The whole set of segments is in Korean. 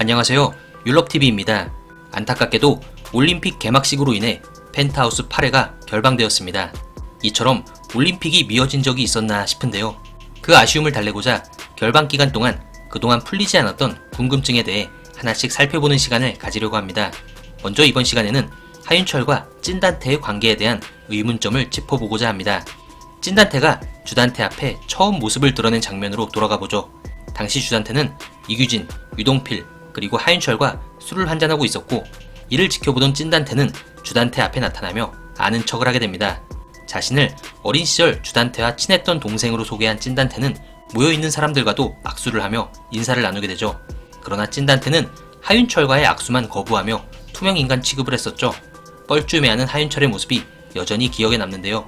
안녕하세요. 율럽TV입니다. 안타깝게도 올림픽 개막식으로 인해 펜트하우스 8회가 결방되었습니다. 이처럼 올림픽이 미뤄진 적이 있었나 싶은데요. 그 아쉬움을 달래고자 결방 기간 동안 그동안 풀리지 않았던 궁금증에 대해 하나씩 살펴보는 시간을 가지려고 합니다. 먼저 이번 시간에는 하윤철과 찐단태의 관계에 대한 의문점을 짚어보고자 합니다. 찐단태가 주단태 앞에 처음 모습을 드러낸 장면으로 돌아가보죠. 당시 주단태는 이규진, 유동필, 그리고 하윤철과 술을 한잔하고 있었고, 이를 지켜보던 찐단태는 주단태 앞에 나타나며 아는 척을 하게 됩니다. 자신을 어린 시절 주단태와 친했던 동생으로 소개한 찐단태는 모여있는 사람들과도 악수를 하며 인사를 나누게 되죠. 그러나 찐단태는 하윤철과의 악수만 거부하며 투명인간 취급을 했었죠. 뻘쭘해하는 하윤철의 모습이 여전히 기억에 남는데요.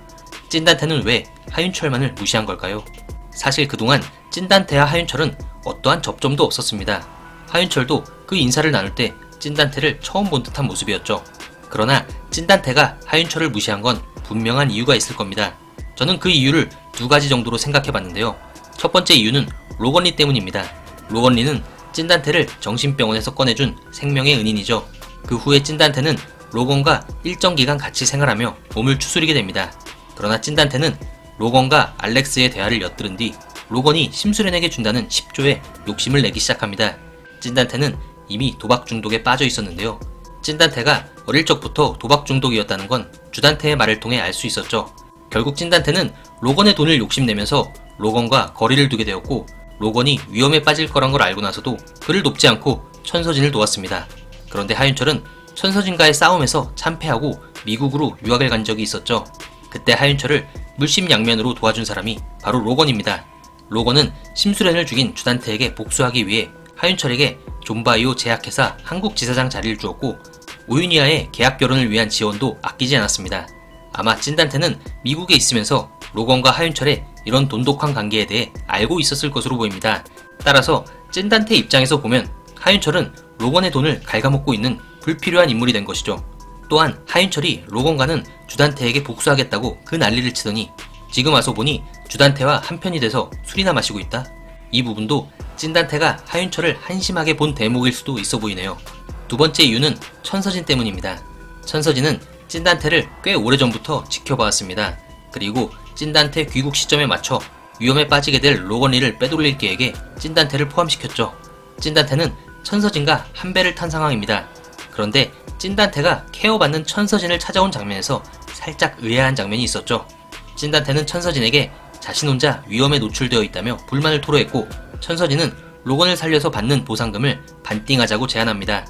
찐단태는 왜 하윤철만을 무시한 걸까요? 사실 그동안 찐단태와 하윤철은 어떠한 접점도 없었습니다. 하윤철도 그 인사를 나눌 때 찐단태를 처음 본 듯한 모습이었죠. 그러나 찐단태가 하윤철을 무시한 건 분명한 이유가 있을 겁니다. 저는 그 이유를 두 가지 정도로 생각해봤는데요. 첫 번째 이유는 로건리 때문입니다. 로건리는 찐단태를 정신병원에서 꺼내준 생명의 은인이죠. 그 후에 찐단태는 로건과 일정 기간 같이 생활하며 몸을 추스리게 됩니다. 그러나 찐단태는 로건과 알렉스의 대화를 엿들은 뒤 로건이 심수련에게 준다는 10조에 욕심을 내기 시작합니다. 찐단태는 이미 도박 중독에 빠져 있었는데요. 찐단태가 어릴 적부터 도박 중독이었다는 건 주단태의 말을 통해 알 수 있었죠. 결국 찐단태는 로건의 돈을 욕심내면서 로건과 거리를 두게 되었고, 로건이 위험에 빠질 거란 걸 알고 나서도 그를 돕지 않고 천서진을 도왔습니다. 그런데 하윤철은 천서진과의 싸움에서 참패하고 미국으로 유학을 간 적이 있었죠. 그때 하윤철을 물심양면으로 도와준 사람이 바로 로건입니다. 로건은 심수련을 죽인 주단태에게 복수하기 위해 하윤철에게 존바이오 제약회사 한국지사장 자리를 주었고, 오윤희와의 계약 결혼을 위한 지원도 아끼지 않았습니다. 아마 찐단태는 미국에 있으면서 로건과 하윤철의 이런 돈독한 관계에 대해 알고 있었을 것으로 보입니다. 따라서 찐단태 입장에서 보면 하윤철은 로건의 돈을 갉아먹고 있는 불필요한 인물이 된 것이죠. 또한 하윤철이 로건과는 주단태에게 복수하겠다고 그 난리를 치더니 지금 와서 보니 주단태와 한편이 돼서 술이나 마시고 있다? 이 부분도 찐단태가 하윤철을 한심하게 본 대목일 수도 있어 보이네요. 두 번째 이유는 천서진 때문입니다. 천서진은 찐단태를 꽤 오래전부터 지켜봐왔습니다. 그리고 찐단태 귀국 시점에 맞춰 위험에 빠지게 될 로건리를 빼돌릴 계획에 찐단태를 포함시켰죠. 찐단태는 천서진과 한 배를 탄 상황입니다. 그런데 찐단태가 케어받는 천서진을 찾아온 장면에서 살짝 의아한 장면이 있었죠. 찐단태는 천서진에게 자신 혼자 위험에 노출되어 있다며 불만을 토로했고, 천서진은 로건을 살려서 받는 보상금을 반띵하자고 제안합니다.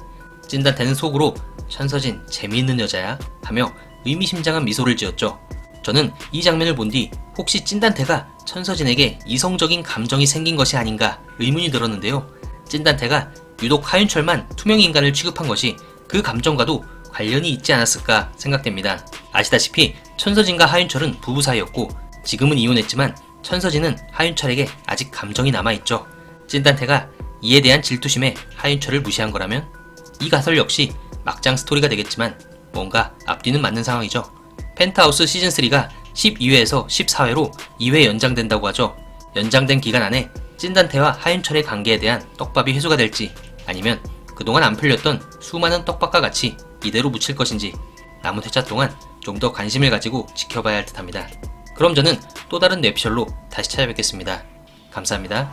찐단태는 속으로 천서진 재미있는 여자야 하며 의미심장한 미소를 지었죠. 저는 이 장면을 본 뒤 혹시 찐단태가 천서진에게 이성적인 감정이 생긴 것이 아닌가 의문이 들었는데요. 찐단태가 유독 하윤철만 투명인간을 취급한 것이 그 감정과도 관련이 있지 않았을까 생각됩니다. 아시다시피 천서진과 하윤철은 부부 사이였고, 지금은 이혼했지만 천서진은 하윤철에게 아직 감정이 남아있죠. 찐단태가 이에 대한 질투심에 하윤철을 무시한 거라면 이 가설 역시 막장 스토리가 되겠지만 뭔가 앞뒤는 맞는 상황이죠. 펜트하우스 시즌3가 12회에서 14회로 2회 연장된다고 하죠. 연장된 기간 안에 찐단태와 하윤철의 관계에 대한 떡밥이 해소가 될지, 아니면 그동안 안 풀렸던 수많은 떡밥과 같이 이대로 묻힐 것인지 남은 회차 동안 좀 더 관심을 가지고 지켜봐야 할 듯합니다. 그럼 저는 또 다른 뇌피셜로 다시 찾아뵙겠습니다. 감사합니다.